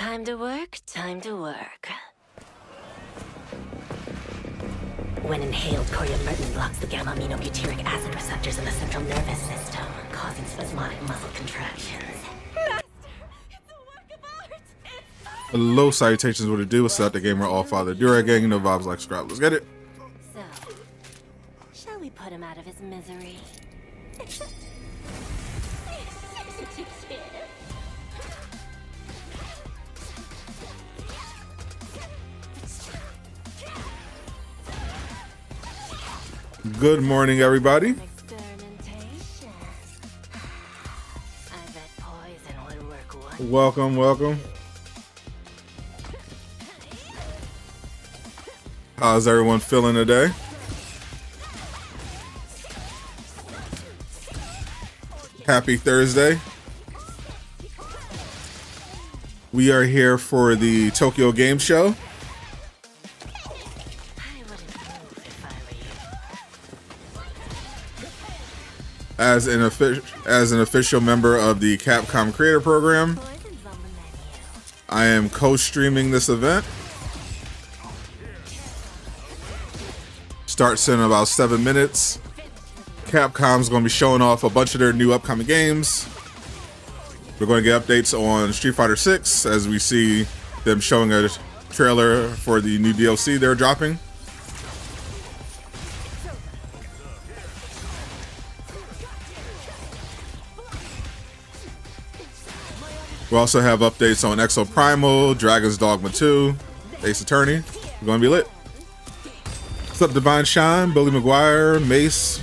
Time to work, time to work. When inhaled, coriammertin blocks the gamma-aminobutyric acid receptors in the central nervous system, causing spasmodic muscle contractions. Master, it's a work of art! Hello, salutations, what it do? What's up, the gamer, all father, Dura gang, you know vibes like scrap. Let's get it. So, shall we put him out of his misery? Good morning, everybody. Experimentation. I bet poison would work wonders. Welcome, welcome. How's everyone feeling today? Happy Thursday. We are here for the Tokyo Game Show. I wouldn't move if I were you. As an official member of the Capcom Creator Program, Poison's on the menu. I am co-streaming this event. Starts in about 7 minutes. Capcom's going to be showing off a bunch of their new upcoming games. We're going to get updates on Street Fighter 6 as we see them showing a trailer for the new DLC they're dropping. We also have updates on Exo Primal, Dragon's Dogma 2, Ace Attorney. We're going to be lit. What's up, Divine Shine, Billy McGuire, Mace,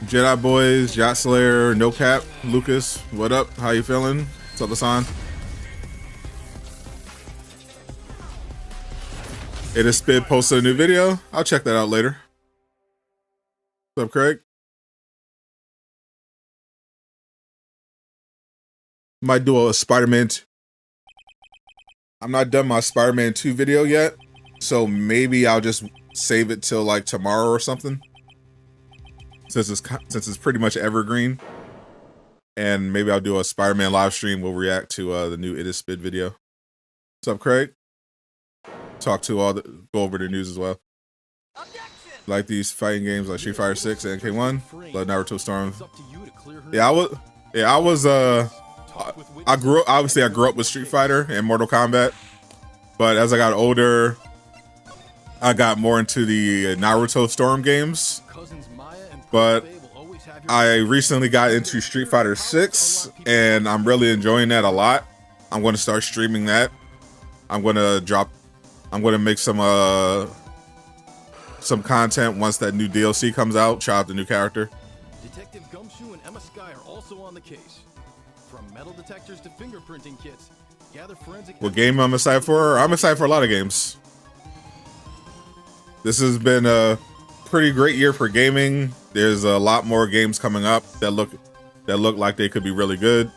Jedi Boys, Yacht Slayer, No Cap, Lucas, what up? How you feeling? What's up, Hassan? It is Spid posted a new video. I'll check that out later. What's up, Craig? Might do a Spider-Man. I'm not done my Spider-Man 2 video yet, so maybe I'll just save it till like tomorrow or something. Since it's pretty much evergreen, and maybe I'll do a Spider-Man live stream. We'll react to the new It Is Spid video. What's up, Craig? Go over the news as well. Like these fighting games like Street Fighter 6 and K1, Blood Naruto Storm. I grew up with Street Fighter and Mortal Kombat, but as I got older, I got more into the Naruto Storm games. But I recently got into Street Fighter 6 and I'm really enjoying that a lot. I'm going to start streaming that. I'm going to make some content once that new DLC comes out. Try out the new character. Detective Gumshoe and Emma Sky are also on the case. From metal detectors to fingerprinting kits, gather forensic. What game I'm excited for? I'm excited for a lot of games. This has been a pretty great year for gaming. There's a lot more games coming up that look like they could be really good.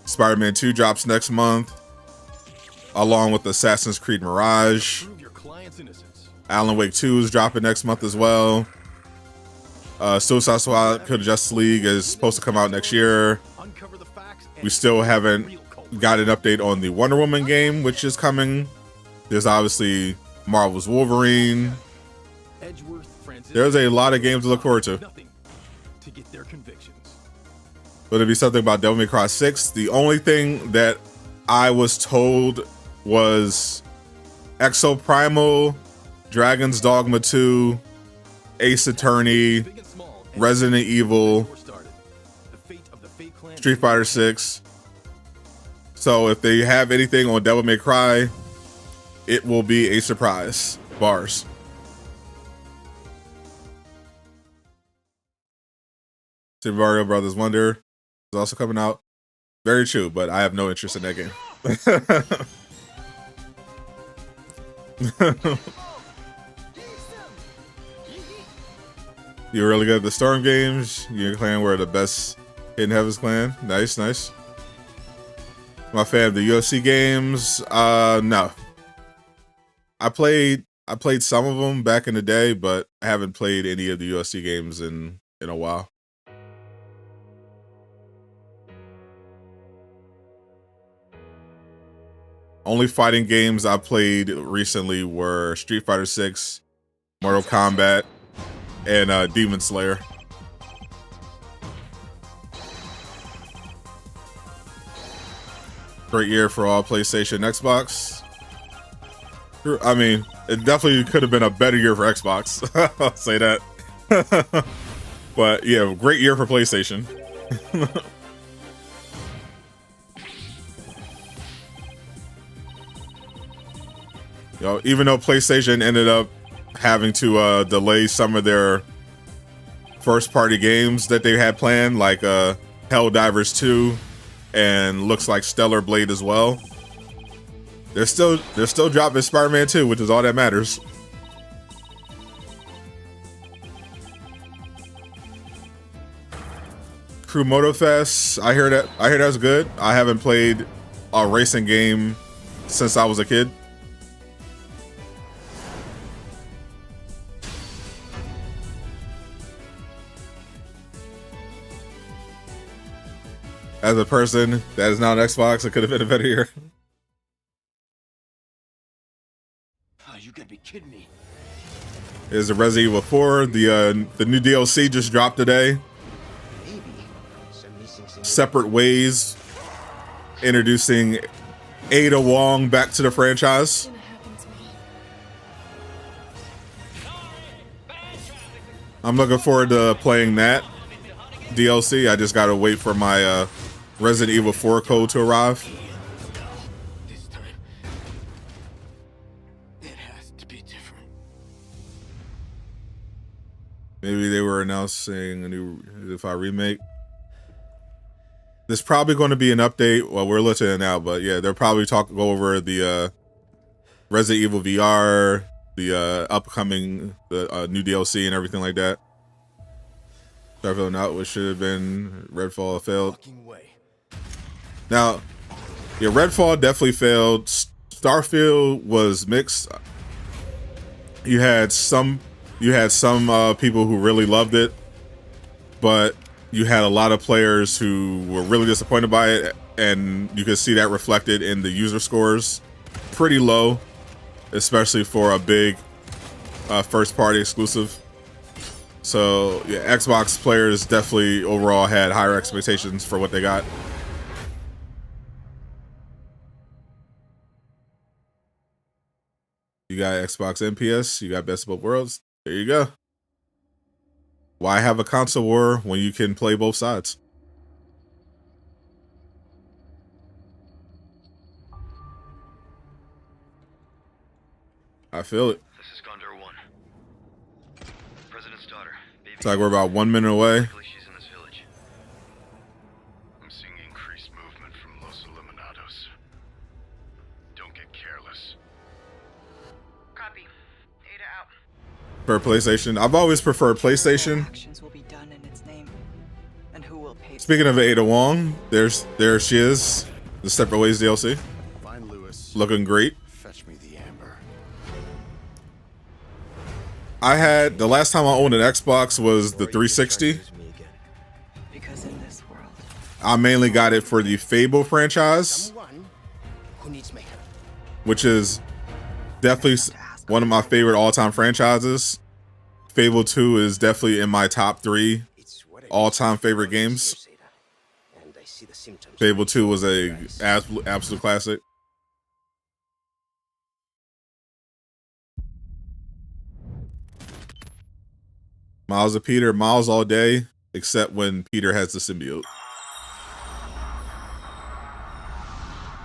Spider-Man 2 drops next month, along with Assassin's Creed Mirage. Prove your client's innocence. Alan Wake 2 is dropping next month as well. Suicide Squad Kill the Justice League is supposed to come out next year. Uncover the facts. We still haven't got an update on the Wonder Woman game, which is coming. There's obviously Marvel's Wolverine. There's a lot of games to look forward to. To get their convictions. But it'd be something about Devil May Cry 6. The only thing that I was told was Exo Primal, Dragon's Dogma 2, Ace Attorney, Resident Evil, Street Fighter 6. So if they have anything on Devil May Cry, it will be a surprise. Bars. Super Mario Brothers Wonder is also coming out. Very true, but I have no interest in that game. You're really good at the Storm games. Your clan were the best Hidden Heavens clan. Nice, nice. My fan of the UFC games. No. I played some of them back in the day, but I haven't played any of the UFC games in a while. Only fighting games I played recently were Street Fighter 6, Mortal Kombat, and Demon Slayer. Great year for all PlayStation, Xbox. I mean, it definitely could have been a better year for Xbox. I'll say that. But yeah, great year for PlayStation. You know, even though PlayStation ended up having to delay some of their first-party games that they had planned, like Helldivers 2 and looks like Stellar Blade as well, they're still dropping Spider-Man 2, which is all that matters. Crew Motofest, I hear that's good. I haven't played a racing game since I was a kid. As a person that is now an Xbox, it could have been a better year. Oh, you gotta be kidding me. Is the Resident Evil 4. The new DLC just dropped today. Separate Ways, introducing Ada Wong back to the franchise. I'm looking forward to playing that DLC. I just gotta wait for my Resident Evil 4 code to arrive. This time, it has to be different. Maybe they were announcing a new remake. There's probably going to be an update. Well, we're looking at it now, but yeah, they'll probably go over the Resident Evil VR, the upcoming new DLC and everything like that. Starfield out, which should have been Redfall failed. Now, yeah, Redfall definitely failed. Starfield was mixed. You had some people who really loved it, but you had a lot of players who were really disappointed by it, and you could see that reflected in the user scores. Pretty low, especially for a big first-party exclusive. So yeah, Xbox players definitely overall had higher expectations for what they got. You got Xbox and PS, you got Best of Both Worlds. There you go. Why have a console war when you can play both sides? I feel it. This is Condor 1. President's daughter. Baby. It's like we're about 1 minute away. She's in this village. I'm seeing increased movement from Los Eliminados. Don't get careless. Copy. Ada out. For PlayStation, I've always preferred PlayStation. Actions will be done in its name. And who will pay? Speaking of Ada Wong, there she is. The Separate Ways DLC. Find Lewis. Looking great. Fetch me the amber. I had, the last time I owned an Xbox was the 360. Because in this world, I mainly got it for the Fable franchise, Someone who needs makeup. which is definitely one of my favorite all-time franchises. Fable 2 is definitely in my top 3 all-time favorite games. And I see the symptoms. Fable 2 was a absolute classic. Miles of Peter, Miles all day, except when Peter has the symbiote.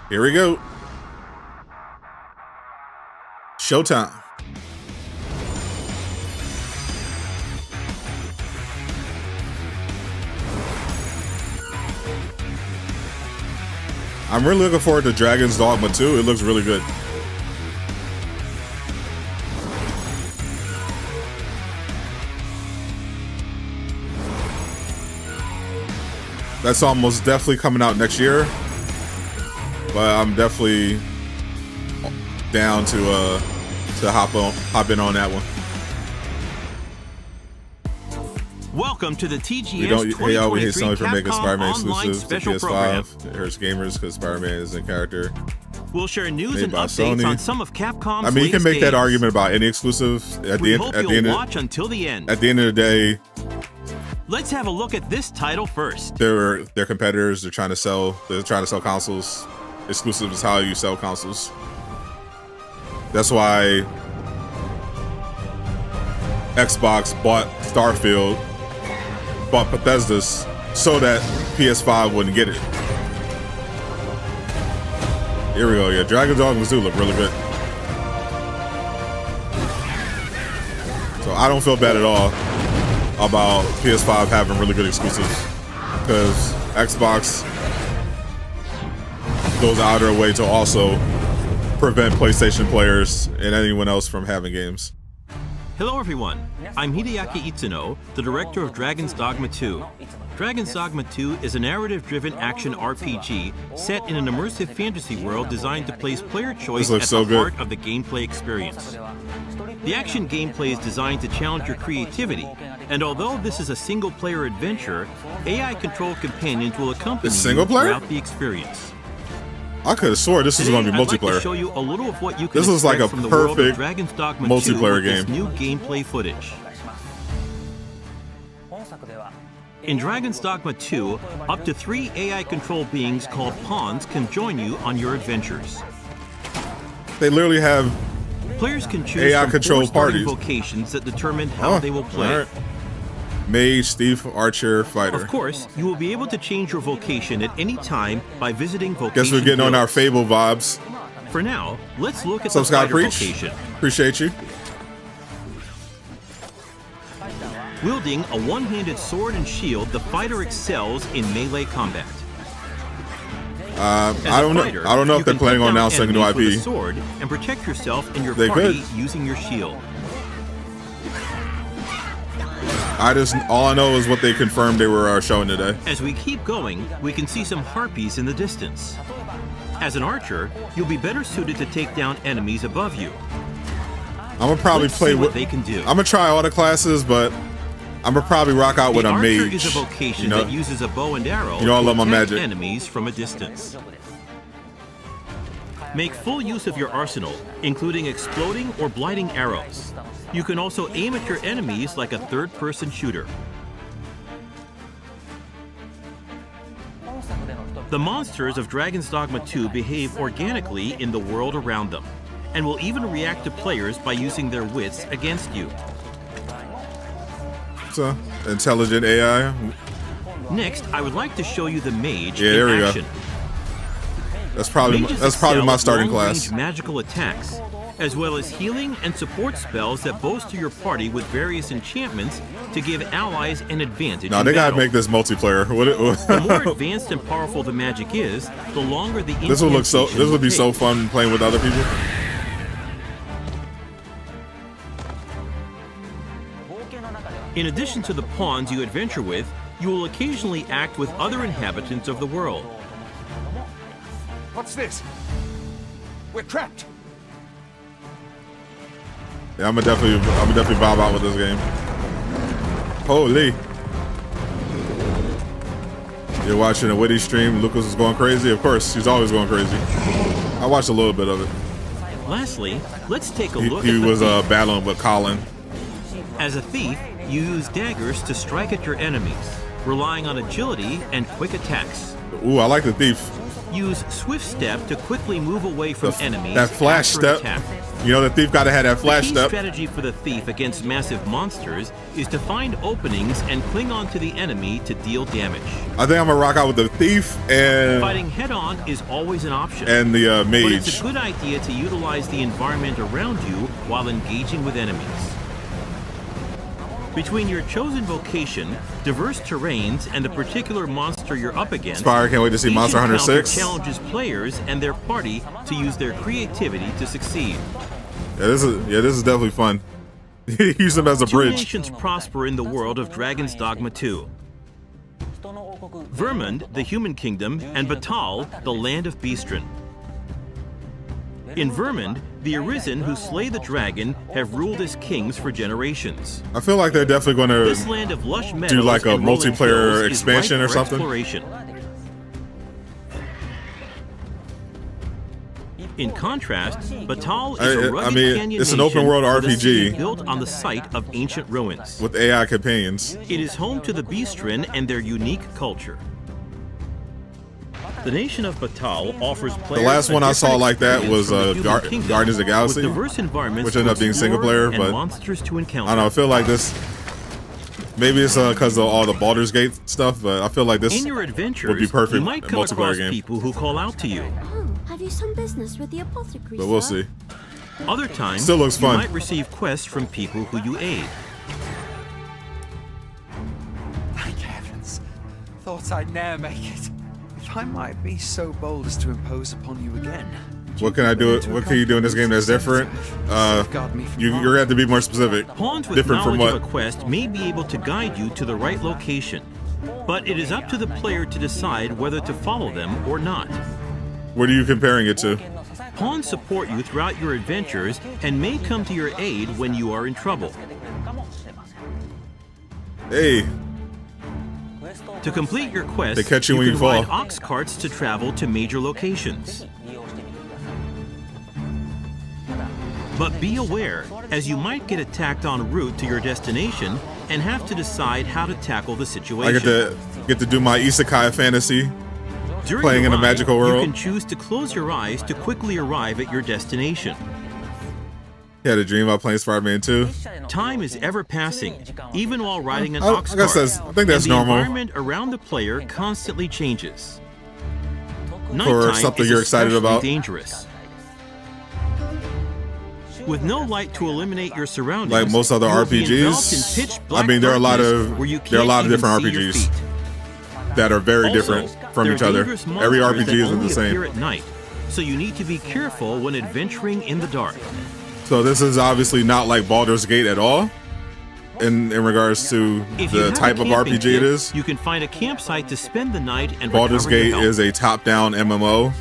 Here we go. Showtime. I'm really looking forward to Dragon's Dogma 2. It looks really good. That's almost definitely coming out next year, but I'm definitely down to hop in on that one. Welcome to the TGS We don't we always hate 2023 Sony for making Capcom Spider-Man Online exclusive to Special program. PS5. It hurts gamers because Spider-Man is in character. We'll share news Made and by updates Sony. on some of Capcom's I mean, you can latest make that games. argument about any exclusive. At We the end, hope at you'll the end, watch until the end. at the end of the day, Let's have a look at this title first. they're competitors. They're trying to sell consoles. Exclusive is how you sell consoles. That's why Xbox bought Starfield, bought Bethesda's, so that PS5 wouldn't get it. Here we go. Yeah, Dragon's Dogma do look really good. So I don't feel bad at all about PS5 having really good exclusives, because Xbox goes out of their way to also prevent PlayStation players and anyone else from having games. Hello everyone, I'm Hideaki Itsuno, the director of Dragon's Dogma 2. Dragon's Dogma 2 is a narrative-driven action RPG set in an immersive fantasy world designed to place player choice at so the good. heart of the gameplay experience. The action gameplay is designed to challenge your creativity, and although this is a single-player adventure, AI-controlled companions will accompany It's you single player? throughout the experience. I could have swore this was Today, going to be I'd like to multiplayer. show you a little of what you can This looks like expect a from the world of perfect Dragon's Dogma 2 multiplayer with this game. new gameplay footage. In Dragon's Dogma 2, up to 3 AI-controlled beings called pawns can join you on your adventures. They literally have Players can choose AI-controlled from 4 starting parties. vocations that determine how they will play. alright. Mage, thief, archer, fighter. Of course, you will be able to change your vocation at any time by visiting vocation Guess we're getting on our guilds. Fable vibes. For now, let's look at What's up, the Scott fighter Preach? vocation. Appreciate you. Wielding a one-handed sword and shield, the fighter excels in melee combat. As I don't a know. fighter, I don't know you if they're can planning put on down announcing a new enemies with a IP. sword and protect yourself and your They party could. using your shield. All I know is what they confirmed they were showing today. As we keep going, we can see some harpies in the distance. As an archer, you'll be better suited to take down enemies above you. I'm gonna probably Let's play see what with. they can do. I'm gonna try all the classes, but I'm gonna probably rock out with The a archer mage. is a vocation you know? that uses a bow and arrow You know I to love my attack magic. enemies from a distance. Make full use of your arsenal, including exploding or blighting arrows. You can also aim at your enemies like a third-person shooter. The monsters of Dragon's Dogma 2 behave organically in the world around them, and will even react to players by using their wits against you. So, intelligent AI. Next, I would like to show you the mage Yeah, in there we go. action. That's probably Mages my excel starting at class. long-range magical attacks, as well as healing and support spells that bolster your party with various enchantments to give allies an advantage. No, in they gotta battle. make this multiplayer. The more advanced and powerful the magic is, the longer the This would look so. incantation This would be will so take. fun playing with other people. In addition to the pawns you adventure with, you will occasionally act with other inhabitants of the world. What's this? We're trapped. Yeah, I'm gonna definitely vibe out with this game. Holy! You're watching a Witty stream. Lucas is going crazy. Of course, he's always going crazy. I watched a little bit of it. Lastly, let's take a He, look he at the was thief. battling with Colin. As a thief, you use daggers to strike at your enemies, relying on agility and quick attacks. Ooh, I like the thief. Use swift step to quickly move away from enemies. That flash after an step. attack. You know, the thief gotta have that flash The key step. strategy for the thief against massive monsters is to find openings and cling on to the enemy to deal damage. I think I'm gonna rock out with the thief and Fighting head-on is always an option. the But it's mage. a good idea to utilize the environment around you while engaging with enemies. Between your chosen vocation, diverse terrains, and the particular monster you're up against, Inspire, can't wait to see each Monster Hunter encounter 6. challenges players and their party to use their creativity to succeed. Yeah, this is definitely fun. Use them as a Two bridge. nations prosper in the world of Dragon's Dogma 2. Vermund, the human kingdom, and Batal, the land of Beastren. In Vermund, the Arisen who slay the dragon have ruled as kings for generations. I feel like they're definitely This gonna land of lush meadows like a and rolling multiplayer hills is expansion ripe or for something. exploration. In contrast, Batal is a rugged I mean, canyon it's an nation open world with a city RPG built on the site of ancient ruins. with AI companions. It is home to the Beastren and their unique culture. The nation of Batal offers players The last one I saw different like that experience was from the human kingdom, Guardians of the Galaxy, with diverse environments which ended up to being single explore player, and but monsters to encounter. I don't know. I feel like this. Maybe it's because of all the Baldur's Gate stuff, but I feel like this In your adventures, would be perfect you might come multiplayer across game. people who call out to you. Oh, have you some business with the apothecary? But we'll sir? see. Other times, Still looks you fun. might receive quests from people who you aid. Thank heavens. Thought I'd ne'er make it. If I might be so bold as to impose upon you again. What can I do? What can you do in this game that's different? You're gonna have to be more specific. Pawns with Different from knowledge what? of a quest may be able to guide you to the right location, but it is up to the player to decide whether to follow them or not. What are you comparing it to? Pawns support you throughout your adventures and may come to your aid when you are in trouble. Hey, To complete your quest, They catch you when you can fall. ride ox carts to travel to major locations. But be aware, as you might get attacked en route to your destination and have to decide how to tackle the situation. I get to do my isekai fantasy. During playing the in a ride, magical world. You can choose to close your eyes to quickly arrive at your destination. You had a dream about playing Spider-Man 2. Time is ever passing, even while riding an I ox guess cart. I think that's and the normal. environment around the player constantly changes. For Nighttime something is you're excited especially about. dangerous. With no light to illuminate your surroundings, Like most other you'll be enveloped in RPGs, pitch I black mean, there are a lot darkness of where you there are a lot of can't different even see your RPGs feet. that are very Also, different from there each are other. dangerous Every monsters RPG that isn't only the appear same. at night, so you need to be careful when adventuring in the dark. So this is obviously not like Baldur's Gate at all. In regards to If you the have a type of camping RPG kit, it is, you can find a campsite to spend the night and Baldur's recover your Gate health. is a top-down MMO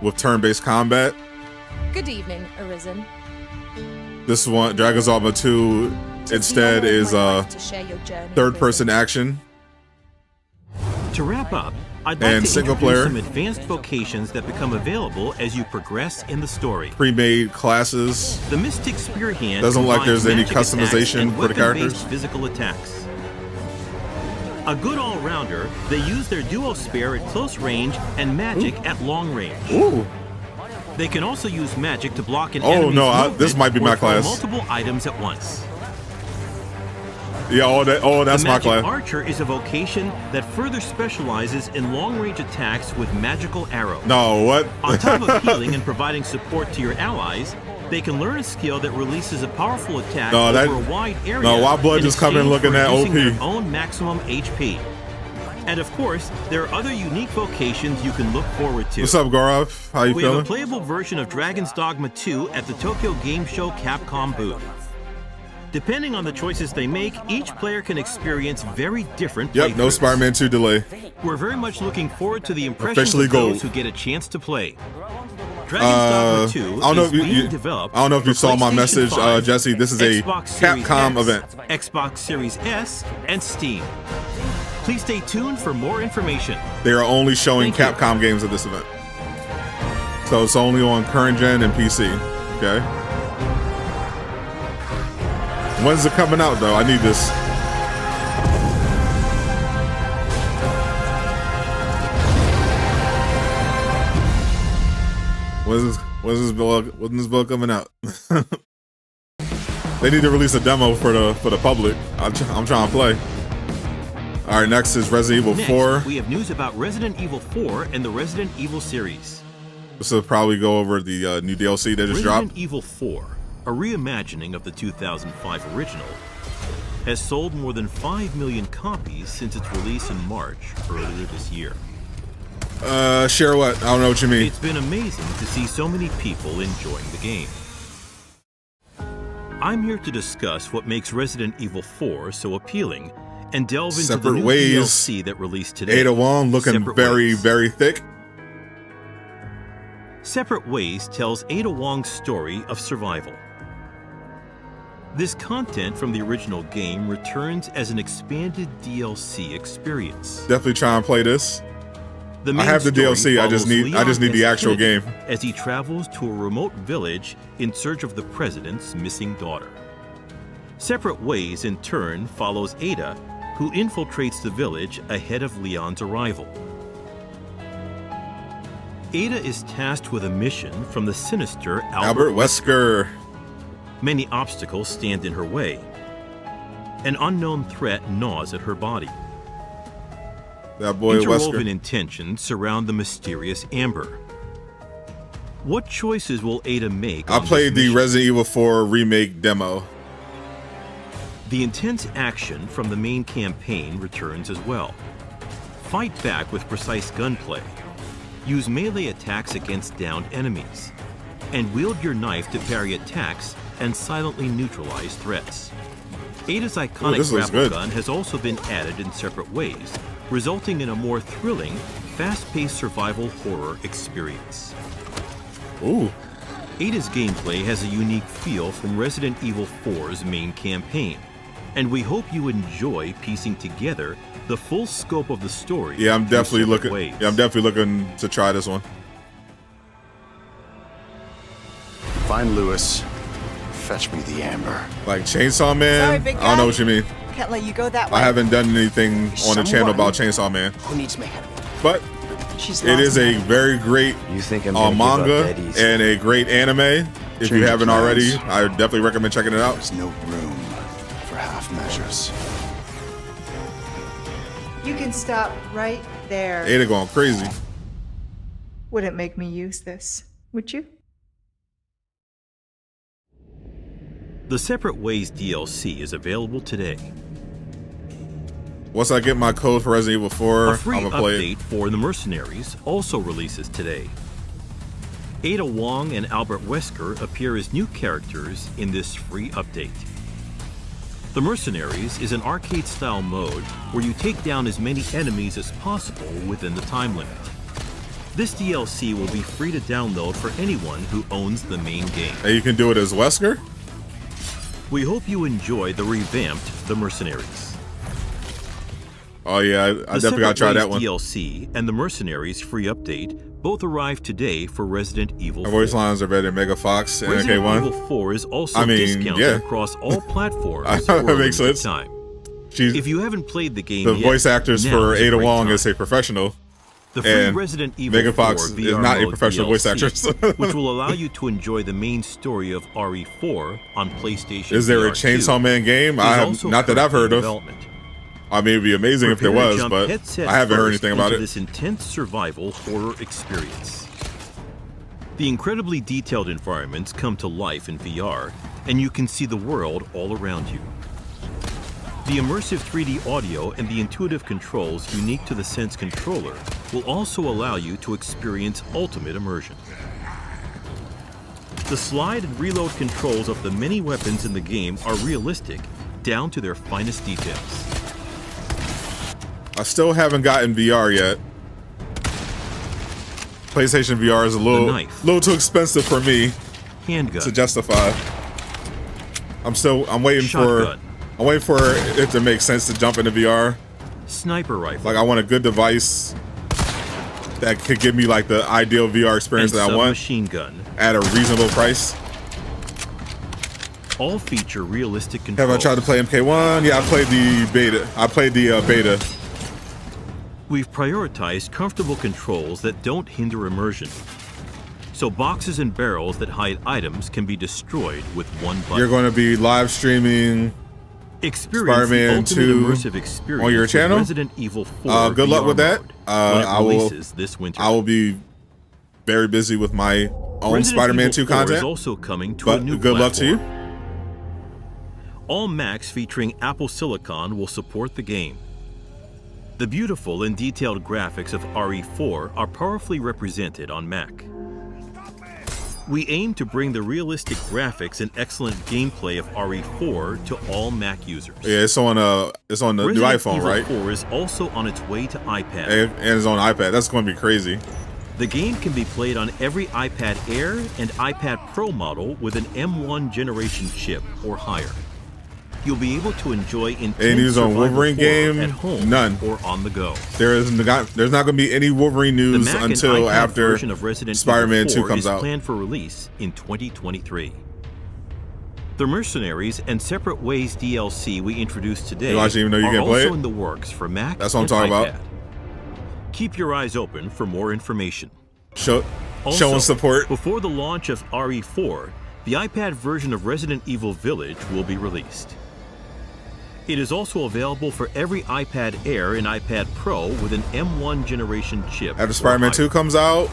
with turn-based combat. Good evening, Arisen. This one, Dragon's Dogma 2, instead is third-person action. To wrap up, I'd like And to single introduce player. some advanced vocations that become available as you progress in the story. Pre-made classes. The Mystic Spear Hand Doesn't look like combines there's any magic attacks customization and for the weapon-based characters. physical attacks. A good all-rounder, they use their duo spear at close range and magic at long range. Ooh. They can also use magic to block an Oh, enemy's no, movement this might be or my throw class. multiple items at once. Yeah, that's the my Magic class. Archer is a vocation that further specializes in long-range attacks with magical arrows. No, what? On top of healing and providing support to your allies, they can learn a skill that releases a powerful attack No, that- over a wide area. no, why Blood in just come in exchange looking for at reducing OP? their own maximum HP. And of course, there are other unique vocations you can look forward to. What's up, Gaurav? How you We have a feeling? playable version of Dragon's Dogma 2 at the Tokyo Game Show Capcom booth. Depending on the choices they make, each player can experience very different Yep, no playthroughs. Spider-Man 2 delay. We're very much looking forward to the impressions Officially of those gold. who get a chance to play. Dragon's Dogma 2 I don't know is if being you developed I don't know if you for saw my PlayStation message, 5, Jesse. This is a Xbox Series Capcom X, event. Xbox Series S, and Steam. Please stay tuned for more information. They are only showing Thank you. Capcom games at this event. So it's only on current gen and PC. Okay. When's it coming out though? I need this. When's this bill coming out? They need to release a demo for the public. I'm trying to play. All right, next is Resident Evil Next, 4. we have news about Resident Evil 4 and the Resident Evil series. This will probably go over the new DLC that just Resident dropped. Evil 4, a reimagining of the 2005 original, has sold more than 5 million copies since its release in March earlier this year. Share what? I don't know what you mean. It's been amazing to see so many people enjoying the game. I'm here to discuss what makes Resident Evil 4 so appealing and delve into Separate the new ways. DLC that released today. Ada Wong looking Separate very, Ways. very thick. Separate Ways tells Ada Wong's story of survival. This content from the original game returns as an expanded DLC experience. Definitely try and play this. The I have the main DLC. story I just follows need the Leon actual S. game. Kennedy as he travels to a remote village in search of the president's missing daughter. Separate Ways in turn follows Ada, who infiltrates the village ahead of Leon's arrival. Ada is tasked with a mission from the sinister Albert Wesker. Many obstacles stand in her way. An unknown threat gnaws at her body. That boy Interwoven Wesker. intentions surround the mysterious Amber. What choices will Ada make? I played the Resident Evil 4 remake demo. The intense action from the main campaign returns as well. Fight back with precise gunplay. Use melee attacks against downed enemies. And wield your knife to parry attacks and silently neutralize threats. Ada's iconic grapple gun has also been added in separate ways, resulting in a more thrilling, fast-paced survival horror experience. Ooh. Ada's gameplay has a unique feel from Resident Evil 4's main campaign, and we hope you enjoy piecing together the full scope of the story. Yeah, I'm definitely looking. Ways. Yeah, I'm definitely looking to try this one. Find Lewis. Fetch me the Amber. Like Chainsaw Man. Sorry, big I don't know guy. what you mean. Can't let you go that way. I haven't done anything on the channel Someone about Chainsaw Man, Who needs my help? but She's it is lost a now. very great You think I'm gonna manga give up that easy? and a great anime. If you Change haven't plans. already, I definitely recommend checking it out. There's no room for half measures. You can stop right there. Ada going crazy. Wouldn't make me use this, would you? The Separate Ways DLC is available today. Once I get my code for Resident Evil 4, A I'm free gonna play it. update for The Mercenaries also releases today. Ada Wong and Albert Wesker appear as new characters in this free update. The Mercenaries is an arcade-style mode where you take down as many enemies as possible within the time limit. This DLC will be free to download for anyone who owns the main game. And you can do it as Wesker? We hope you enjoy the revamped The Mercenaries. Oh yeah, I The definitely gotta try Separate that Ways one. DLC and The Mercenaries free update both arrive today for Resident Evil My 4. voice lines are better than Mega Fox and Resident MK1. Evil 4 is also I mean, discounted yeah. across all platforms That for a makes limited sense. time. She's If you haven't played the game the yet, voice actors now for is a Ada great Wong time. is a professional. The free and Resident Evil Megan 4 Fox is VR not a mode professional voice DLC, actress. which will allow you to enjoy the main story of RE4 on PlayStation Is there a VR Chainsaw 2, Man game? is I have also not that I've heard currently of. in development. I mean, it'd be amazing if there Prepare to was, jump but headset I haven't heard first anything about into it. this intense survival horror experience. The incredibly detailed environments come to life in VR, and you can see the world all around you. The immersive 3D audio and the intuitive controls unique to the Sense controller will also allow you to experience ultimate immersion. The slide and reload controls of the many weapons in the game are realistic, down to their finest details. I still haven't gotten VR yet. PlayStation VR is a little too expensive for me Handgun. to justify. I'm waiting Shotgun. for it to make sense to jump into VR. Sniper rifle. Like I want a good device that could give me like the ideal VR experience and that I want submachine gun. at a reasonable price. All feature realistic controls. Have I tried to play MK1? Yeah, I played the beta. Beta. We've prioritized comfortable controls that don't hinder immersion. So boxes and barrels that hide items can be destroyed with one button. You're going to be live streaming Experience Spider-Man the ultimate 2 immersive experience on your with channel? Resident Evil 4 good luck VR with that. mode when it I will. releases this winter. I will be very busy with my own Resident Spider-Man Evil 2 4 content. is also coming to but a new good luck to you. platform. All Macs featuring Apple Silicon will support the game. The beautiful and detailed graphics of RE4 are powerfully represented on Mac. We aim to bring the realistic graphics and excellent gameplay of RE4 to all Mac users. Yeah, it's on the new Resident iPhone, Evil right? 4 is also on its way to iPad. And it's on iPad. That's going to be crazy. The game can be played on every iPad Air and iPad Pro model with an M1 generation chip or higher. you'll be able to enjoy intense Any news on survival Wolverine horror game? at home None. or on the go. There's not going to be any Wolverine The news Mac and until iPad after version of Resident Spider-Man Evil 2 4 comes is out. planned for release in 2023. The Mercenaries and Separate Ways DLC we introduced today You watch it even though you are can't play also it? in the works for Mac That's what I'm and talking iPad. about. Keep your eyes open for more information. Showing Also, support. Before the launch of RE4, the iPad version of Resident Evil Village will be released. It is also available for every iPad Air and iPad Pro with an M1 generation chip. After Spider-Man 2 comes out,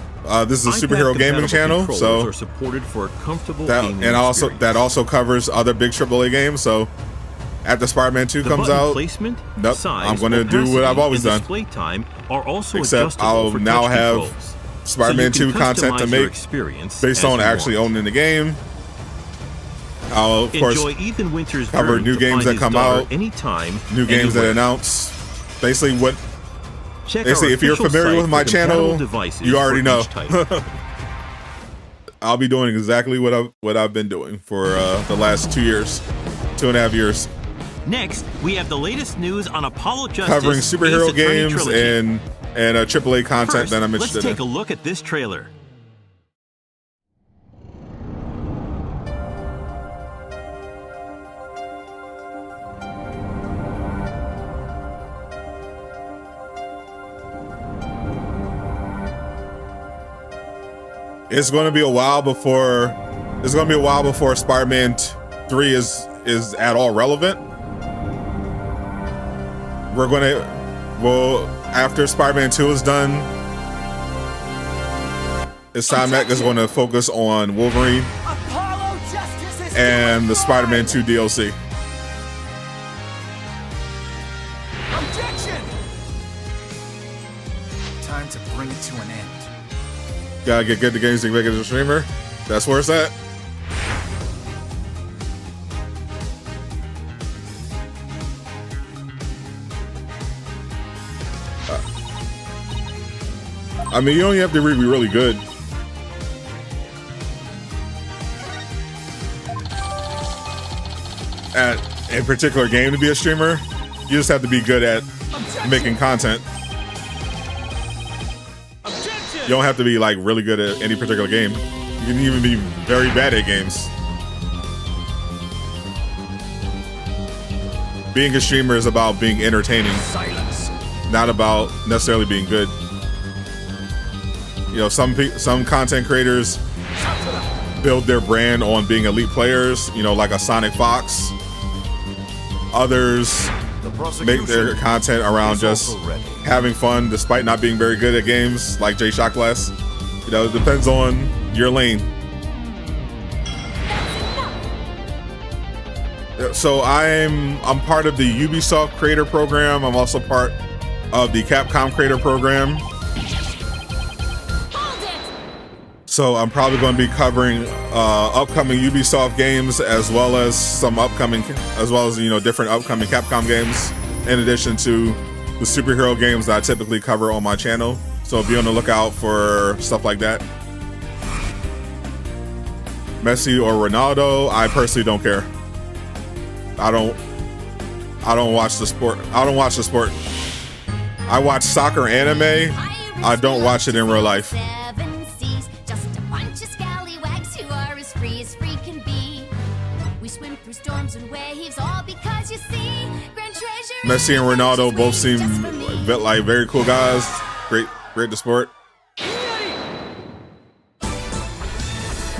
this is a superhero gaming channel, so are supported for a comfortable that gaming and also experience. that also covers other big AAA games. So after Spider-Man 2 The comes button out, placement, nope, size, I'm going to do what I've opacity, always and done. display time are also Except adjustable I'll for now touch have controls. Spider-Man So you 2 can content to customize your make experience based as on you actually want. owning the game. I'll of course Enjoy Ethan Winter's cover journey new to games find that his come daughter out, anytime, new games that anywhere. announce. Basically, what Check they our say. If you're official familiar site with my for compatible channel, devices you already for know. each title. I'll be doing exactly what I've been doing for the last 2 years, 2.5 years, Next, we have the latest news on Apollo Justice, covering superhero Ace Attorney games trilogy. and AAA content First, that I'm let's interested in. take a look at this trailer. It's going to be a while before Spider-Man 3 is at all relevant. After Spider-Man 2 is done, Mac is going to focus on Wolverine and the Spider-Man 2 DLC. Objection! Time to bring it to an end. Gotta get good to games to make it a streamer. That's where it's at. I mean, you don't have to be really good. At a particular game to be a streamer. You just have to be good at making content. You don't have to be like really good at any particular game. You can even be very bad at games. Being a streamer is about being entertaining, not about necessarily being good. You know, some content creators build their brand on being elite players, you know, like a Sonic Fox. Others make their content around just having fun despite not being very good at games, like Jay Shockless. You know, it depends on your lane. So I'm part of the Ubisoft creator program. I'm also part of the Capcom creator program. So I'm probably going to be covering upcoming Ubisoft games as well as different upcoming Capcom games, in addition to the superhero games that I typically cover on my channel. So be on the lookout for stuff like that. Messi or Ronaldo, I personally don't care. I don't watch the sport. I don't watch the sport. I watch soccer anime. I don't watch it in real life. Messi and Ronaldo both seem like very cool guys. Great to sport.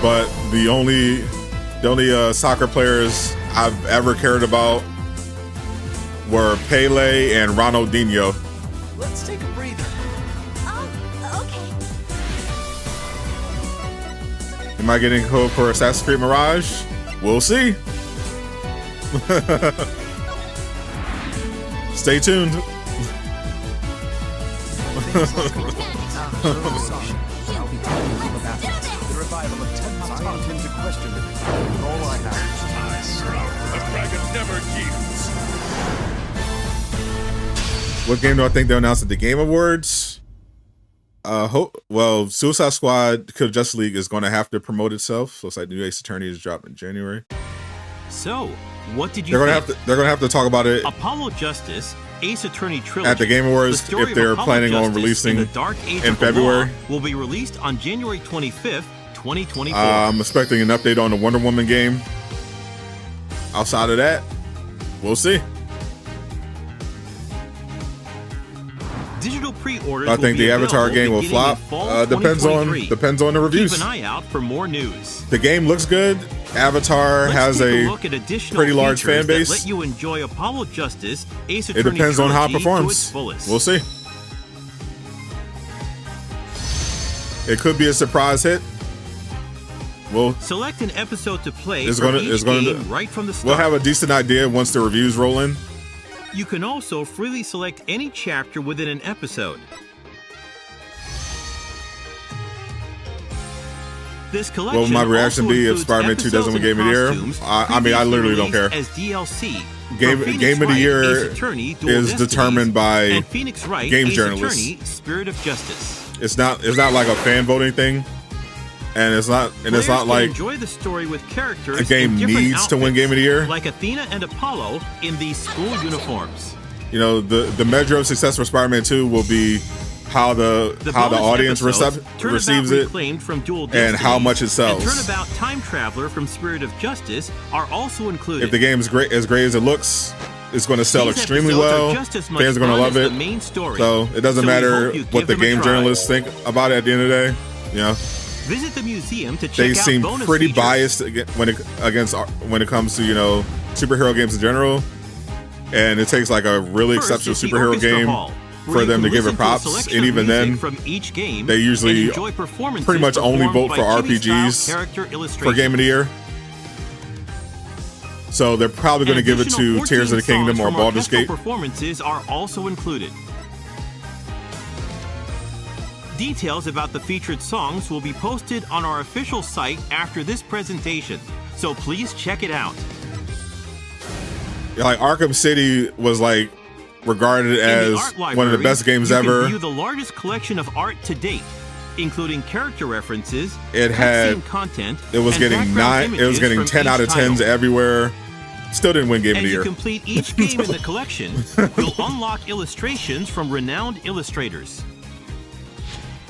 But the only soccer players I've ever cared about were Pele and Ronaldinho. Let's take a breather. Oh, okay. Am I getting code for Assassin's Creed Mirage? We'll see. Stay tuned. I'll be telling you about it. The revival of 10 months into question. All I have is the dragon never yields. What game do I think they'll announce at the Game Awards? Suicide Squad Kill Justice League is going to have to promote itself. Looks like the new Ace Attorney is dropping in January. So, what did you They're gonna think? have to talk about it Apollo Justice, Ace Attorney Trilogy, at the Game Awards the story if of they're Apollo planning on Justice releasing in the Dark Age in of the Law February. will be released on January 25th, 2024. I'm expecting an update on the Wonder Woman game. Outside of that, we'll see. Digital pre-orders. I think the Avatar game will flop. Depends on the reviews. Keep an eye out for more news. The game looks good. Avatar has Let's take a look at additional pretty large features fan base. that let you enjoy Apollo Justice, Ace It Attorney depends on how it Trilogy to its performs. fullest. We'll see. It could be a surprise hit. We'll Select an episode to play It's from gonna- each it's gonna game do- right from the start. we'll have a decent idea once the reviews roll in. You can also freely select any chapter within an episode. This collection What would my reaction also be if includes Spider-Man 2 doesn't win episodes Game of the Year? and costumes I mean, I literally don't previously care. released as DLC. Game from Phoenix of the Wright, Year Ace Attorney, Dual is Destinies, determined by and Phoenix Wright, game Ace journalists. Attorney, Spirit of Justice. It's not like a fan voting thing, and it's not Players can like enjoy the story with characters a game in different needs to win outfits, Game of the Year. like Athena and Apollo in these school uniforms. You know, the measure of success for Spider-Man 2 will be how the bonus audience episodes, receives Turnabout it Reclaimed from Dual and how Destinies much it sells. And Turnabout Time Traveler from Spirit of Justice are also included. If the game is great as it looks, it's going to sell These extremely episodes well. are just as much Fans are going to fun love as it. the main story. So it doesn't So we matter hope you what give the them a game try. journalists think about it at the end of the day. You know, Visit the museum to check they out seem bonus pretty features. biased when it comes to, you know, superhero games in general, and it takes like a really First exceptional is the superhero Orchestra game Hall, where for you them can to give listen it to a props, selection and of even music then, from each game they usually and enjoy performances pretty much only performed vote for by Chibi-style RPGs character for illustrations. Game of the Year. So they're probably going to give it Additional to Tears of the 14 Kingdom songs or from Baldur's orchestral Gate. performances are also included. Details about the featured songs will be posted on our official site after this presentation, so please check it out. Yeah, like Arkham City was like regarded In the as art one of the library, best games you ever. can view the largest collection of art to date, including character references, It had cutscene content, it was and getting background 9. It was images getting from 10 out of each 10s title. everywhere. Still didn't win Game of As the you Year. complete each game in the collection, you'll unlock illustrations from renowned illustrators.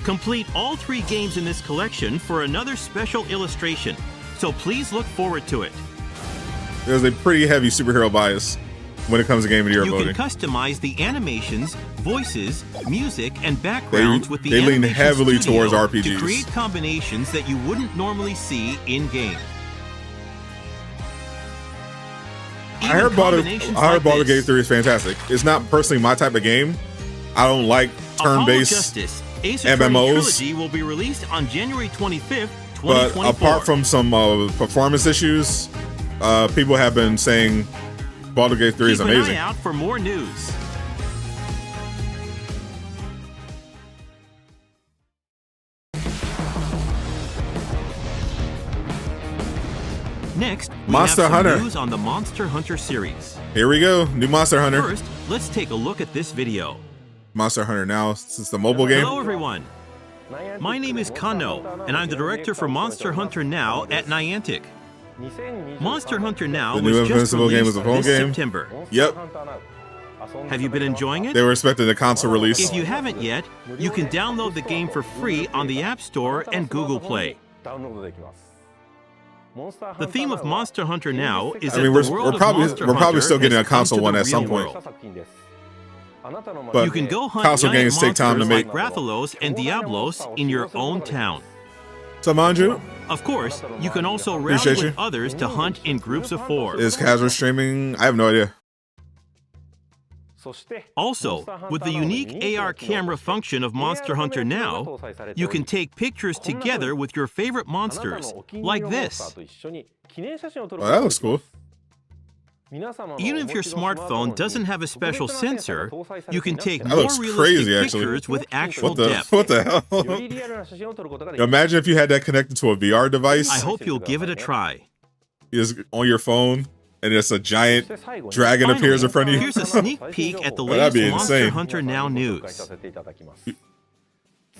Complete all 3 games in this collection for another special illustration, so please look forward to it. There's a pretty heavy superhero bias when it comes to Game of the Year You voting. can customize the animations, voices, music, and backgrounds with the they lean animation heavily studio towards RPGs. to create combinations that you wouldn't normally see in-game. I heard Baldur's like Gate 3 is fantastic. It's not personally my type of game. I don't like Apollo turn-based Justice, Ace Attorney MMOs. Trilogy will be released on January 25th, But 2024. apart from some performance issues, people have been saying Baldur's Gate 3 is Keep amazing. an eye out for more news. Next, we Monster have some Hunter. news on the Monster Hunter series. Here we go, new Monster Hunter. First, let's take a look at this video. Monster Hunter now, since the mobile game. Hello, everyone. My name is Kano, and I'm the director for Monster Hunter Now at Niantic. Monster Hunter Now The new was just Invincible game released was a phone this game? September. Yep, Have you been enjoying it? they were expecting a console release. If you haven't yet, you can download the game for free on the App Store and Google Play. The theme of Monster Hunter Now is that I mean, the world of Monster we're probably Hunter still getting has a console come to one the at some real point. world. But You can go hunt console giant games take time to monsters make. like Rathalos and Diablos in your own town. So, Manju, Of course, you can also rally Appreciate with you. others to hunt in groups of 4. is casual streaming? I have no idea. Also, with the unique AR camera function of Monster Hunter Now, you can take pictures together with your favorite monsters, like this. Oh, that looks cool. Even if your smartphone doesn't have a special sensor, you can take That more looks realistic crazy, actually. pictures with actual What the depth. what the hell? Imagine if you had that connected to a VR device. I hope you'll give it a try. Is on your phone, and it's a giant dragon appears in front of you. Here's a sneak peek at the Well, that'd latest be Monster insane. Hunter Now news.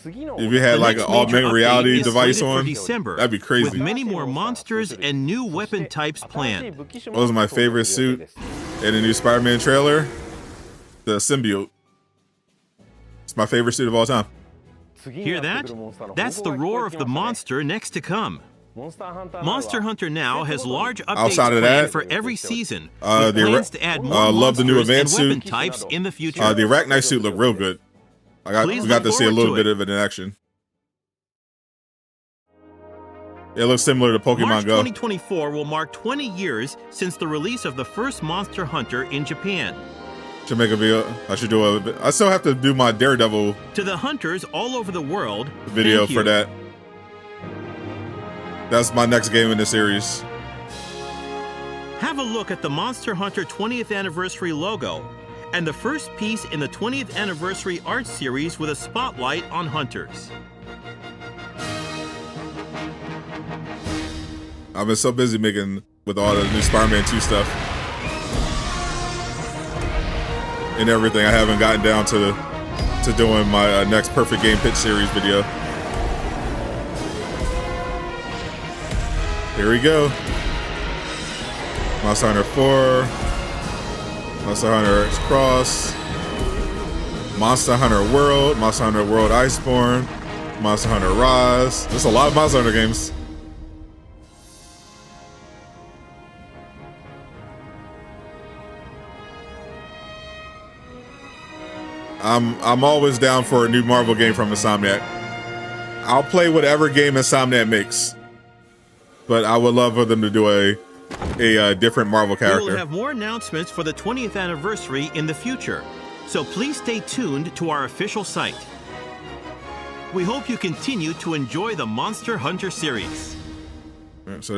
If you had The like an next major augmented update reality is device slated for on, December, that'd be with crazy. many more monsters and new weapon types planned. What was my favorite suit in the new Spider-Man trailer? The symbiote. It's my favorite suit of all time. Hear that? That's the roar of the monster next to come. Monster Hunter Now has large updates Outside of planned that, for every season, with plans to add more love the new monsters and advanced weapon suit. types in the future. The Arachnite suit looked real good. We Please got look to see a forward little to bit it. of it in action. It looks similar to Pokemon March Go. 2024 will mark 20 years since the release of the first Monster Hunter in Japan. Should make a video. I should do a. I still have to do my Daredevil To the hunters all over the world, video thank you. for that. That's my next game in the series. Have a look at the Monster Hunter 20th Anniversary logo and the first piece in the 20th Anniversary art series with a spotlight on hunters. I've been so busy making with all the new Spider-Man 2 stuff and everything. I haven't gotten down to doing my next Perfect Game Pitch Series video. Here we go. Monster Hunter 4, Monster Hunter X Cross, Monster Hunter World, Monster Hunter World Iceborne, Monster Hunter Rise. There's a lot of Monster Hunter games. I'm always down for a new Marvel game from Insomniac. I'll play whatever game Insomniac makes, but I would love for them to do a different Marvel We character. will have more announcements for the 20th anniversary in the future, so please stay tuned to our official site. We hope you continue to enjoy the Monster Hunter series. So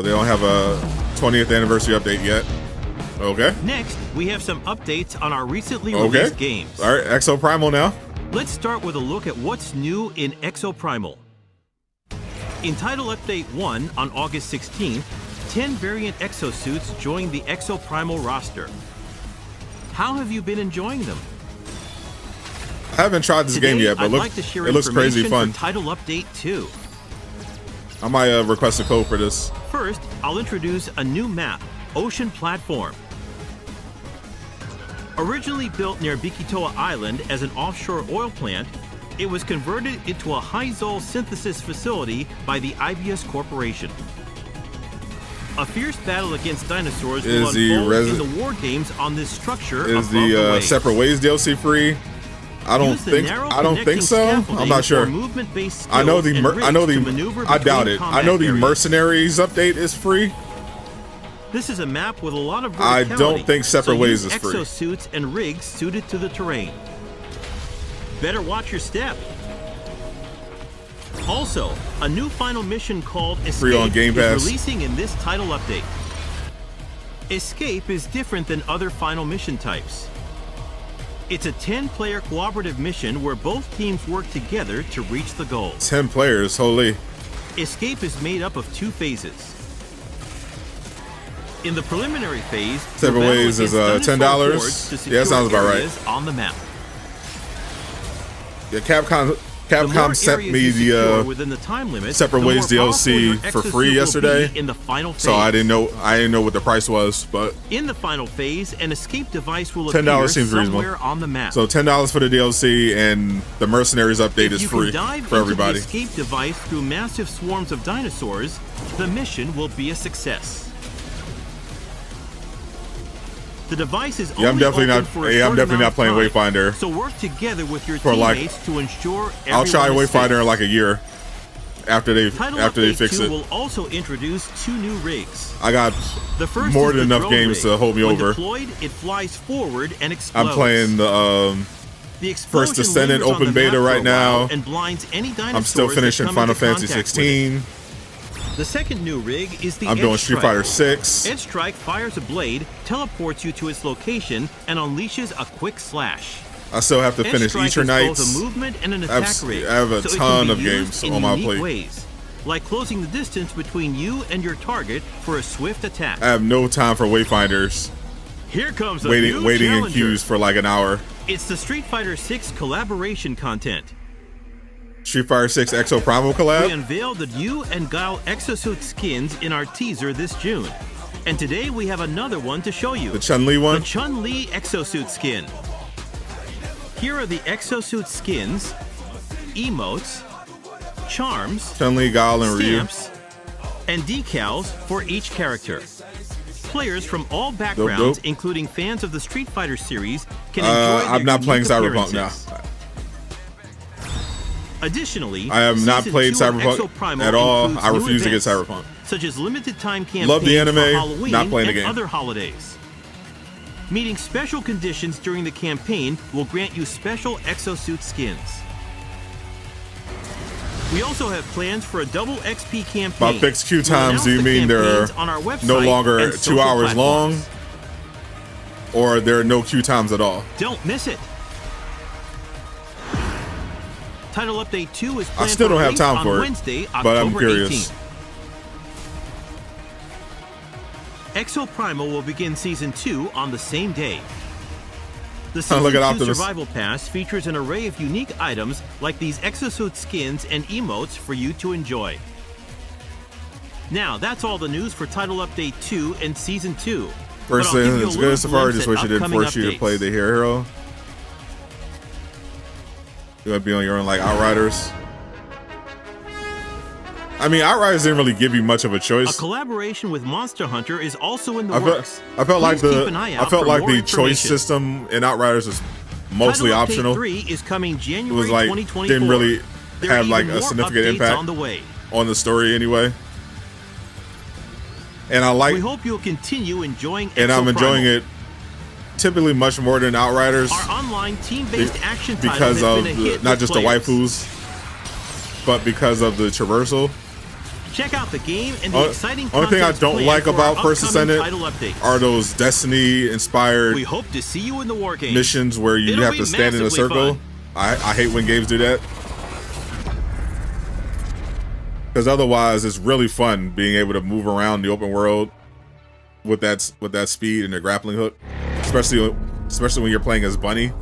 they don't have a 20th anniversary update yet. Okay. Next, we have some updates on our recently Okay. released games. All right, Exo Primal now. Let's start with a look at what's new in Exo Primal. In Title Update 1 on August 16th, 10 variant exosuits joined the Exo Primal roster. How have you been enjoying them? I haven't tried this Today, game yet, but I'd like to share it looks crazy information fun. for Title Update 2. I might request a code for this. First, I'll introduce a new map, Ocean Platform. Originally built near Bikitoa Island as an offshore oil plant, it was converted into a high-zol synthesis facility by the IBS Corporation. A fierce battle against dinosaurs will Is the unfold in the war games on this structure Is above the the waves. Separate Ways DLC free? I don't Use the think narrow so. connecting I'm not sure. scaffolding for movement-based I know skills and I know rigs to the maneuver I doubt between it. I know combat the areas. Mercenaries update is free. This is a map with a lot of I verticality. don't think Separate so Ways use is free. exosuits and rigs suited to the terrain. Better watch your step. Also, a new final mission called Escape Free on Game Pass. is releasing in this title update. Escape is different than other final mission types. It's a 10-player cooperative mission where both teams work together to reach the goal. 10 players, holy. Escape is made up of 2 phases. In the preliminary phase, Separate you'll battle Ways is, against $10? dinosaur hordes to Yeah, secure that sounds about right. areas on the map. Yeah, The more Capcom sent areas me you secure the within the time limit, Separate the Ways more powerful your DLC for exosuit free will yesterday. be in the final phase. So I didn't know what the price was, but In the final phase, an escape device will $10 appear seems reasonable. somewhere on the map. so $10 for the DLC and the Mercenaries update if is you free can dive for everybody. into the escape device through massive swarms of dinosaurs, the mission will be a success. The device is Yeah, I'm only definitely open not. for a Yeah, I'm short definitely amount not playing of time, Wayfinder. So work together with your For, like, teammates to ensure I'll try everyone is safe. Wayfinder in like a year after they Title after they Update fix 2 it. will also introduce 2 new rigs. I got The first more is than the enough drone games rig. to hold me When over. deployed, it flies forward and explodes. I'm playing the The explosion First Descendant lingers on open the map beta for right a while now. and blinds any dinosaurs I'm still that finishing come Final into Fantasy contact with 16. it. The second new rig is the I'm Edge doing Street Strike. Fighter 6. Edge Strike fires a blade, teleports you to its location, and unleashes a quick slash. I still have to Edge finish Strike is Eternights. both a movement and an I have- attack rig. I have a so ton it can of be games used in on my unique plate. ways, like closing the distance between you and your target for a swift attack. I have no time for Wayfinders. Here comes a Waiting new in challenger. queues for like an hour. It's the Street Fighter 6 collaboration content. Street Fighter 6 Exo Primal We collab. unveiled the Yu and Guile exosuit skins in our teaser this June. And today we have another one to show you. The Chun-Li The one. Chun-Li exosuit skin. Here are the exosuit skins, emotes, charms, Chun-Li, Guile, and Ryu. stamps, and decals for each character. Players from all backgrounds, Dope. including fans of the Street Fighter series, can enjoy their I'm not playing unique Cyberpunk now. appearances. Additionally, I have not Season played 2 of Cyberpunk Exo Primal at all. includes I new refuse to get events, Cyberpunk. such as limited time campaigns Love the anime, for Halloween not playing the and game. other holidays. Meeting special conditions during the campaign will grant you special exosuit skins. We also have plans for a double XP campaign. By fixed queue We'll times, announce do you the mean they're campaigns on our website no longer and 2 social hours long, platforms. or there are no queue times at all? Don't miss it. Title Update 2 is I planned still for don't have release time on for it, Wednesday, but I'm October curious. 18th. Exo Primal will begin Season 2 on the same day. The Season Look at 2 Optimus. Survival Pass features an array of unique items like these exosuit skins and emotes for you to enjoy. Now, that's all the news for Title Update 2 and Season 2. But First I'll give thing, you a it's little good Safari. glimpse Just at wish it didn't upcoming force you to play updates. the hero. You would be on your own like Outriders. I mean, Outriders didn't really give you much of a A choice. collaboration with Monster Hunter is also in the I works. felt, I felt like Please keep an eye out for more the choice information. system in Outriders was mostly Title Update optional. 3 is coming It January was like 2024. didn't really There are have like even a more significant updates impact on the way. on the story anyway. And I We like, hope you'll continue enjoying and I'm Exo enjoying Primal. it typically much more than Outriders Our online team-based action title because has of been a hit not with just players. the waifus, but because of the traversal. Check out the game and the Only exciting thing I contents don't planned like for about our First upcoming Ascendant title updates. are those Destiny-inspired We hope to see you in the war game. missions where you It'll have be to stand in a massively circle. fun. I hate when games do that. Because otherwise, it's really fun being able to move around the open world with that speed and the grappling hook, especially when you're playing as Bunny.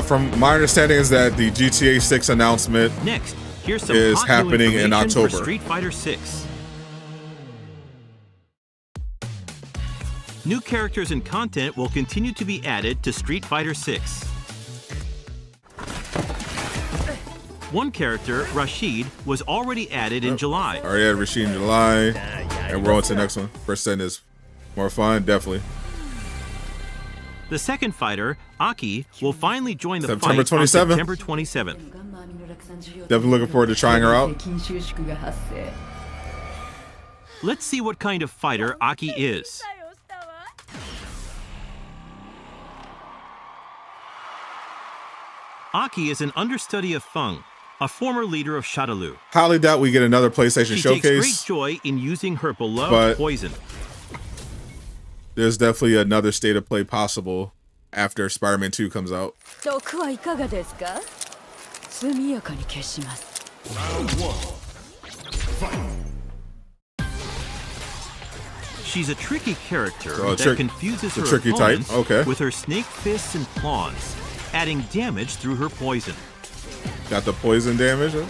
From my understanding is that the GTA 6 announcement Next, here's some is hot new happening in information for October. Street Fighter 6. New characters and content will continue to be added to Street Fighter 6. One character, Rashid, was already added in July. Already had Rashid in July, and we're on to the next one. First set is more fun, definitely. The second fighter, Aki, will finally join the September fight on 27th. September 27th. Definitely looking forward to trying her out. Let's see what kind of fighter Aki is. Aki is an understudy of Feng, a former leader of Shadaloo. Highly doubt we get another PlayStation She showcase. takes great joy in using her beloved but- poison. There's definitely another state of play possible after Spider-Man 2 comes out. 毒はいかがですか？速やかに消します。 She's a tricky character So a that trick- confuses a her tricky type, opponents okay. with her snake fists and claws, adding damage through her poison. Got the poison damage. Huh?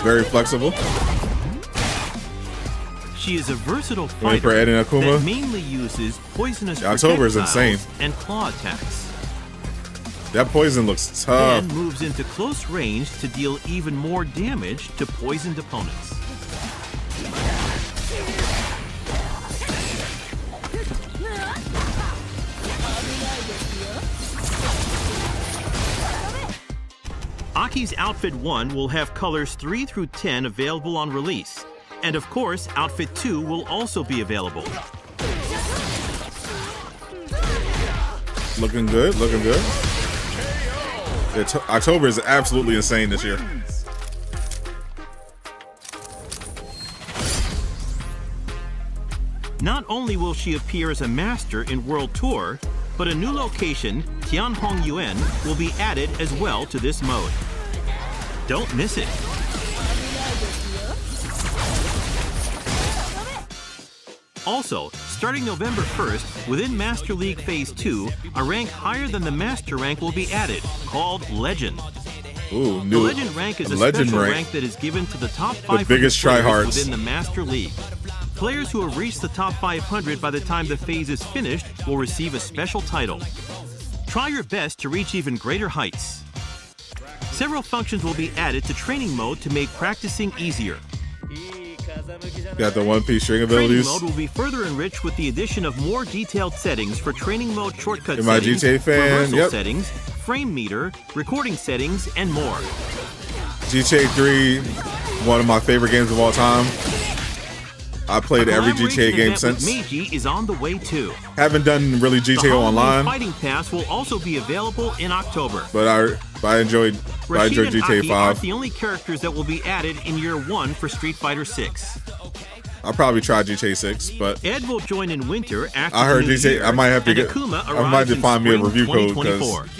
Very flexible. She is a versatile Waiting for fighter Ed and Akuma. that mainly uses poisonous October is projectiles insane. and claw attacks, That poison looks tough. and moves into close range to deal even more damage to poisoned opponents. Aki's Outfit 1 will have colors 3 through 10 available on release. And of course, Outfit 2 will also be available. Looking good, looking good. October is absolutely insane this year. Not only will she appear as a master in World Tour, but a new location, Tianhong Yuan, will be added as well to this mode. Don't miss it. Also, starting November 1st, within Master League Phase 2, a rank higher than the Master rank will be added, called Legend. Ooh, The new Legend rank is a Legend special rank. rank that is given to the top 500 biggest players tryhards. within the Master League. Players who have reached the top 500 by the time the phase is finished will receive a special title. Try your best to reach even greater heights. Several functions will be added to training mode to make practicing easier. Got the One Piece string Training abilities. mode will be further enriched with the addition of more detailed settings for training mode shortcut Am I a settings, GTA fan? reversal Yep. settings, frame meter, recording settings, and more. GTA 3, one of my favorite games of all time. I played every GTA game since. Meiji is on the way too. Haven't done really The GTA Halloween Online, Fighting Pass will also be available in October. but I enjoyed Rashid and GTA Aki aren't 5. the only characters that will be added in year 1 for Street Fighter 6. I'll probably try GTA 6, but Ed will join in winter after I heard the new GTA. year, I might have to and get. Akuma I might have arrives to in find me a spring review code 2024. because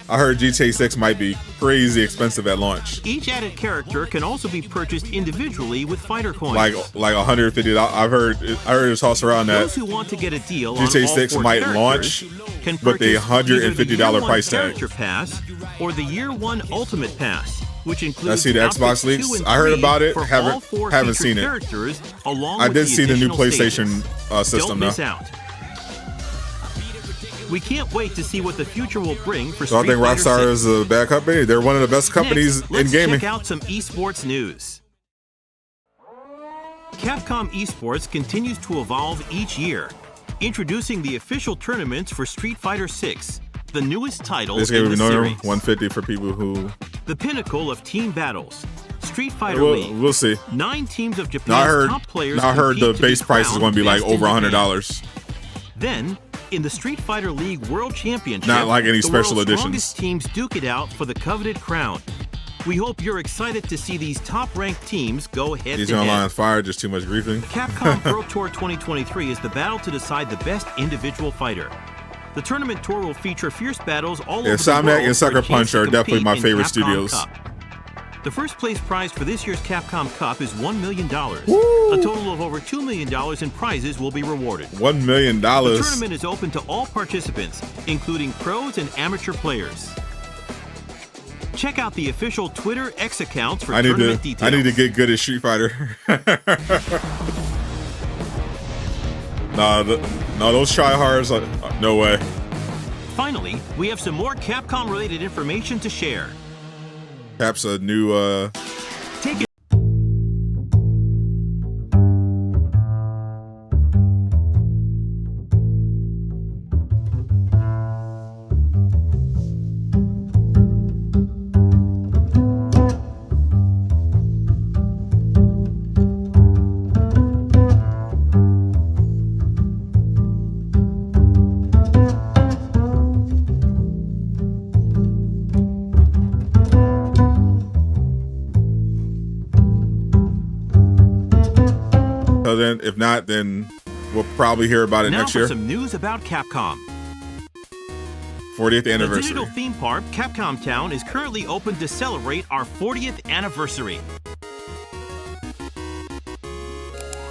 I heard GTA 6 might be crazy expensive at launch, Each added character can also be purchased individually with fighter coins. like $150. I heard it's tossed around that Those who want to get a deal on GTA all 6 4 might characters launch can with a purchase either the $150 year 1 price tag. character pass or the year 1 ultimate pass, which includes I see the outfits Xbox 2 leaks. and I heard 3 about it. for all Haven't 4 seen featured it. characters, along I with did see the new additional PlayStation stages. system Don't miss though. out. We can't wait to see what the future will bring for So I Street think Fighter Rockstar 6. is a bad company. They're one of the best companies Next, in let's gaming. check out some esports news. Capcom Esports continues to evolve each year, introducing the official tournaments for Street Fighter 6, the newest title This game in will the be normal. series. 150 for people who. The pinnacle of team battles, Street Fighter We'll, League. we'll see. 9 teams of Now Japan's top players I heard the compete to be base price is crowned going to be like best in over Japan. $100. Then, in the Street Fighter League World Championship, Not like any the special world's editions. strongest teams duke it out for the coveted crown. We hope you're excited to see these top-ranked teams go head These to online head. fire, just too much griefing. Capcom Pro Tour 2023 is the battle to decide the best individual fighter. The tournament tour will feature fierce battles all over the Insomniac world and Sucker for a chance Punch to are definitely compete my in favorite Capcom studios. Cup. The first place prize for this year's Capcom Cup is $1 million. A total of over $2 million in prizes will be rewarded. $1 million. The tournament is open to all participants, including pros and amateur players. Check out the official Twitter X accounts for tournament details. I need to get good at Street Fighter. No, those tryhards, no way. Finally, we have some more Capcom-related information to share. Cap's a new Take it. So then, if not, then we'll probably hear about it Now next for year. some news about Capcom. 40th The anniversary. digital theme park, Capcom Town, is currently open to celebrate our 40th anniversary.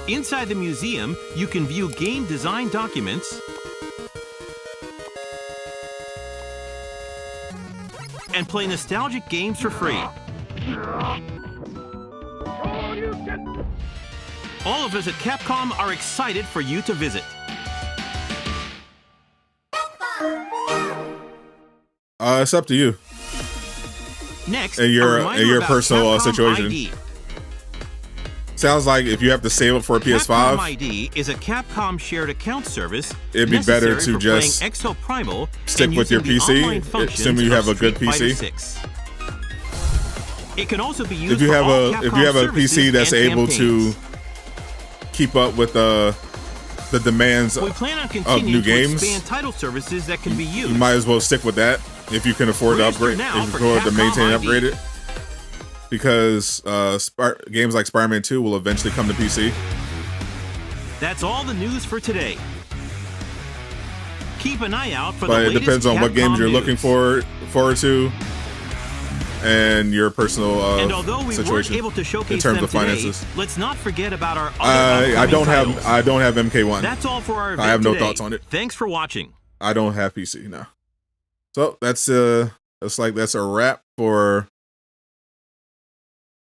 Inside the museum, you can view game design documents and play nostalgic games for free. All of us at Capcom are excited for you to visit. It's up to you Next, and a your reminder about personal Capcom situation. ID. Sounds like if you have to save up for a Capcom PS5, ID is a Capcom shared account service. It'd be better necessary to for playing just Exo Primal stick and with your using the PC, online functions assuming you have of a good Street Fighter PC. 6. It can also be used if you for have all a Capcom PC services that's and able campaigns. to keep up with the demands We plan on of continuing new to games, expand title services that can be used. you might as well stick with that if you can afford to Register upgrade, now if you for can afford to Capcom maintain and ID. upgrade it. Because games like Spider-Man 2 will eventually come to PC. That's all the news for today. Keep an eye out for But the it latest depends on what Capcom games you're news. looking forward to. and your personal and although we weren't situation able to showcase in terms them of finances. today, let's not forget about our other I don't titles. have MK1. That's all for our event I have no today. thoughts on it. Thanks for watching. I don't have PC now. So that's a wrap for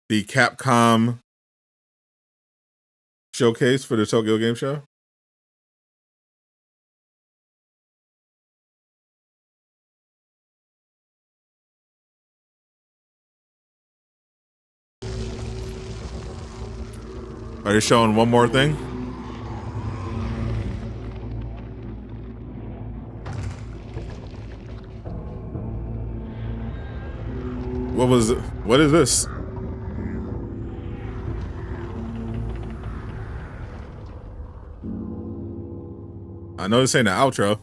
the Capcom showcase for the Tokyo Game Show. Are they showing one more thing? What was it? What is this? I know this ain't an outro.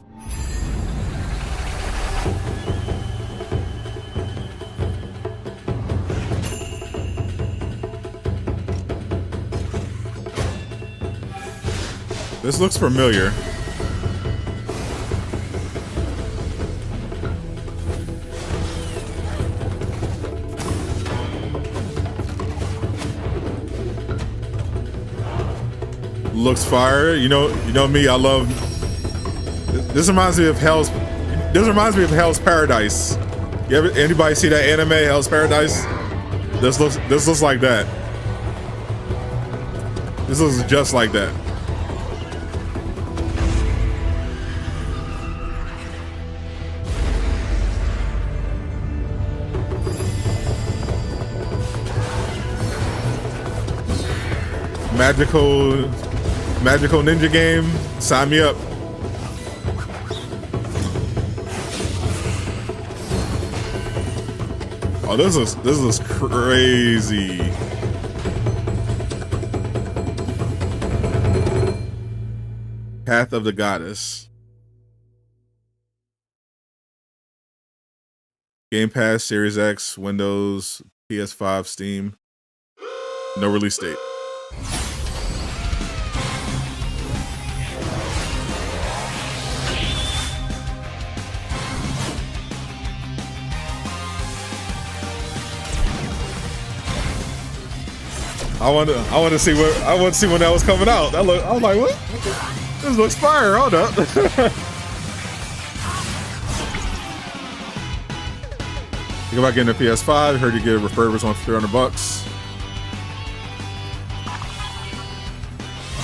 This looks familiar. Looks fire. You know me. I love. This reminds me of Hell's. This reminds me of Hell's Paradise. Anybody see that anime, Hell's Paradise? This looks like that. This looks just like that. Magical ninja game. Sign me up. Oh, this is crazy. Path of the Goddess. Game Pass, Series X, Windows, PS5, Steam. No release date. I want to see when that was coming out. I was like, what? This looks fire. Hold up. You go back into PS5. Heard you get a refurbished one for $300.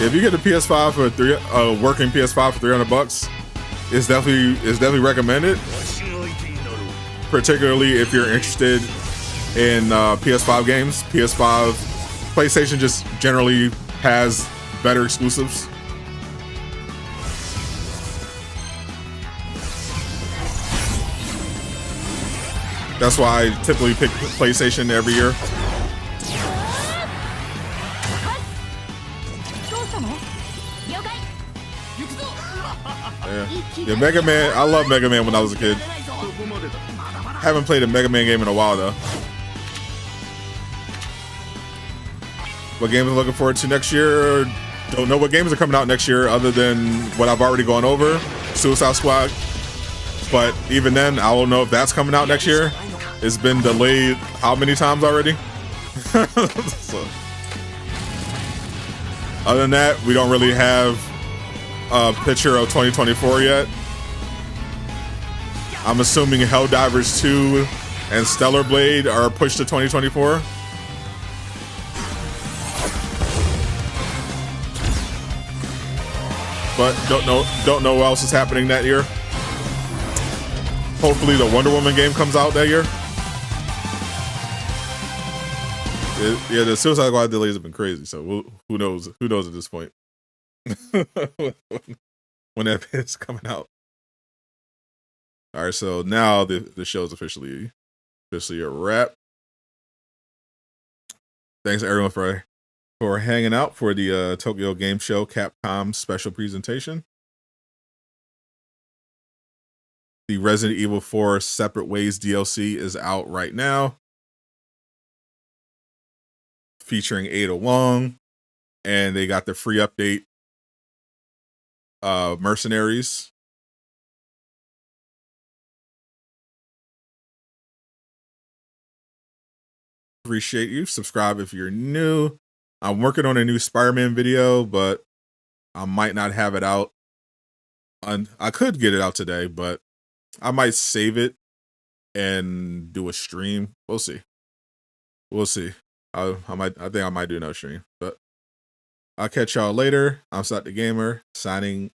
If you get a PS5 for working PS5 for $300, it's definitely recommended. Particularly if you're interested in PS5 games. PlayStation just generally has better exclusives. That's why I typically pick PlayStation every year. Yeah, Mega Man. I love Mega Man when I was a kid. Haven't played a Mega Man game in a while though. What games I'm looking forward to next year? Don't know what games are coming out next year other than what I've already gone over. Suicide Squad. But even then, I don't know if that's coming out next year. It's been delayed how many times already? So, other than that, we don't really have a picture of 2024 yet. I'm assuming Helldivers 2 and Stellar Blade are pushed to 2024. But don't know what else is happening that year. Hopefully the Wonder Woman game comes out that year. Yeah, the Suicide Squad delays have been crazy, so who knows? Who knows at this point? When that is coming out. All right, so now the show's officially a wrap. Thanks everyone for hanging out for the Tokyo Game Show Capcom special presentation. The Resident Evil 4 Separate Ways DLC is out right now, featuring Ada Wong, and they got the free update Mercenaries. Appreciate you. Subscribe if you're new. I'm working on a new Spider-Man video, but I might not have it out. I could get it out today, but I might save it and do a stream. We'll see. We'll see. I think I might do no stream, but I'll catch y'all later. I'm Sadot The Gamer, signing